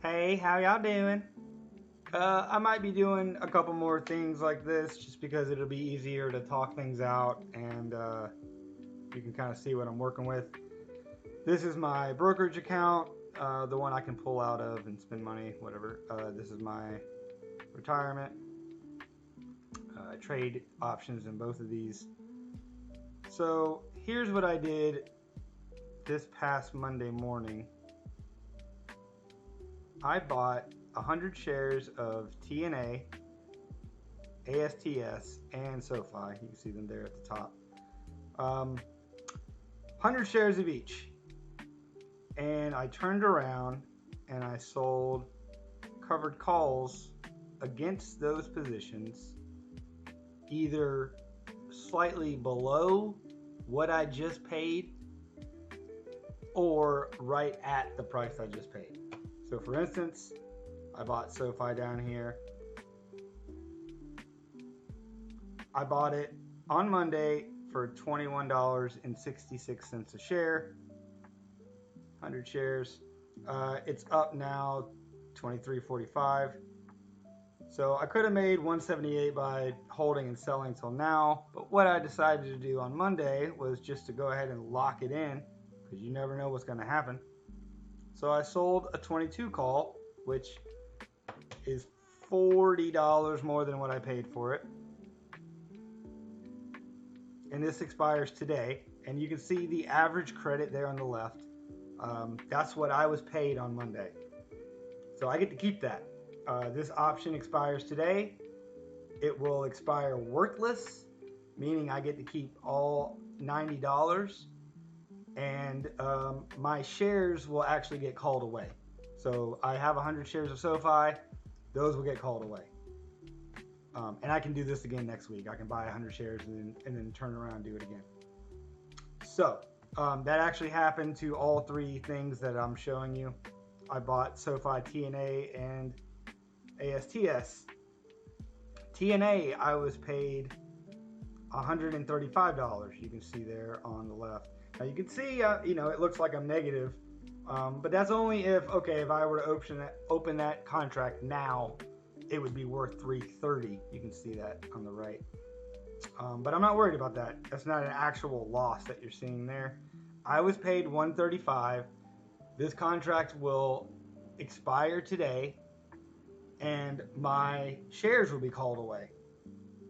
Hey, how y'all doing? I might be doing a couple more things like this just because it'll be easier to talk things out and you can kind of see what I'm working with. This is my brokerage account, the one I can pull out of and spend money, whatever. This is my retirement. I trade options in both of these. So here's what I did this past Monday morning. I bought 100 shares of TNA, ASTS, and SoFi. You can see them there at the top. 100 shares of each. And I turned around and I sold covered calls against those positions, either slightly below what I just paid or right at the price I just paid. So for instance, I bought SoFi down here. I bought it on Monday for $21.66 a share, 100 shares. It's up now 23.45. So I could have made 178 by holding and selling till now, but what I decided to do on Monday was just to go ahead and lock it in because you never know what's going to happen. So I sold a 22 call, which is $40 more than what I paid for it. And this expires today. And you can see the average credit there on the left. That's what I was paid on Monday. So I get to keep that. This option expires today. It will expire worthless, meaning I get to keep all $90. And my shares will actually get called away. So I have 100 shares of SoFi. Those will get called away. And I can do this again next week. I can buy 100 shares and then turn around and do it again. So that actually happened to all three things that I'm showing you. I bought SoFi, TNA, and ASTS. TNA, I was paid $135. You can see there on the left. Now you can see, it looks like I'm negative, but that's only if I were to open that contract now, it would be worth $330. You can see that on the right. But I'm not worried about that. That's not an actual loss that you're seeing there. I was paid $135. This contract will expire today, and my shares will be called away.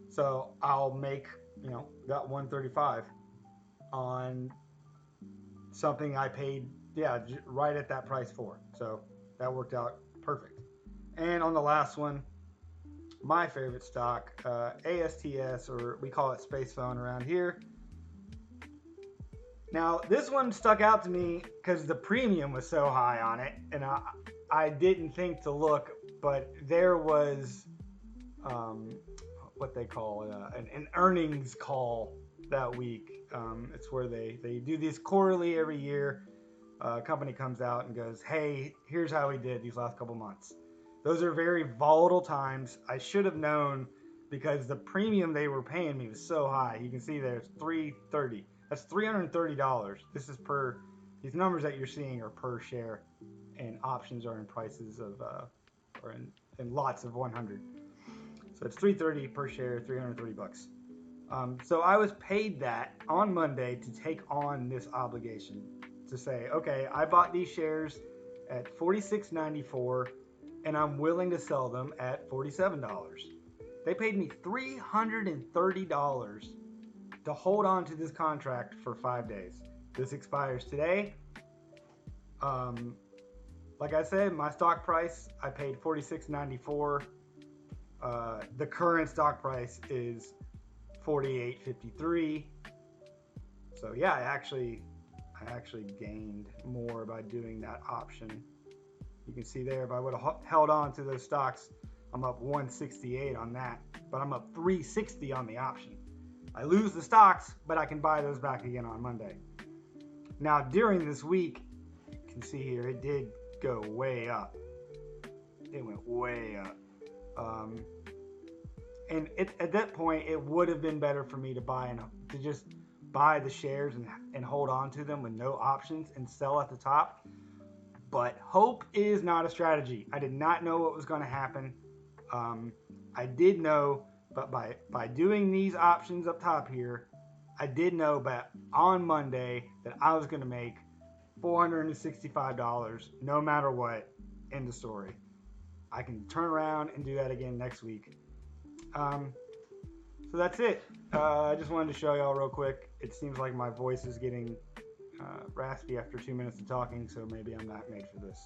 So I'll make, that $135 on something I paid, right at that price for. So that worked out perfect. And on the last one, my favorite stock, ASTS, or we call it Space Phone around here. Now, this one stuck out to me because the premium was so high on it, and I didn't think to look, but there was what they call an earnings call that week. It's where they do this quarterly every year. A company comes out and goes, hey, here's how we did these last couple months. Those are very volatile times. I should have known because the premium they were paying me was so high. You can see there's $330. That's $330. This is these numbers that you're seeing are per share, and options are in prices of, or in lots of 100. So it's $330 per share, $330. So I was paid that on Monday to take on this obligation to say, okay, I bought these shares at $46.94 and I'm willing to sell them at $47. They paid me $330 to hold on to this contract for 5 days. This expires today. Like I said, my stock price, I paid $46.94. The current stock price is $48.53. So yeah, I actually gained more by doing that option. You can see there, if I would have held on to those stocks, I'm up 168 on that, but I'm up 360 on the option. I lose the stocks, but I can buy those back again on Monday. Now, during this week, you can see here, it did go way up. It went way up. And at that point, it would have been better for me to just buy the shares and hold on to them with no options and sell at the top. But hope is not a strategy. I did not know what was going to happen. I did know, but by doing these options up top here, I did know that on Monday that I was going to make $465 no matter what. End of story. I can turn around and do that again next week. So that's it. I just wanted to show y'all real quick. It seems like my voice is getting raspy after 2 minutes of talking, so maybe I'm not made for this.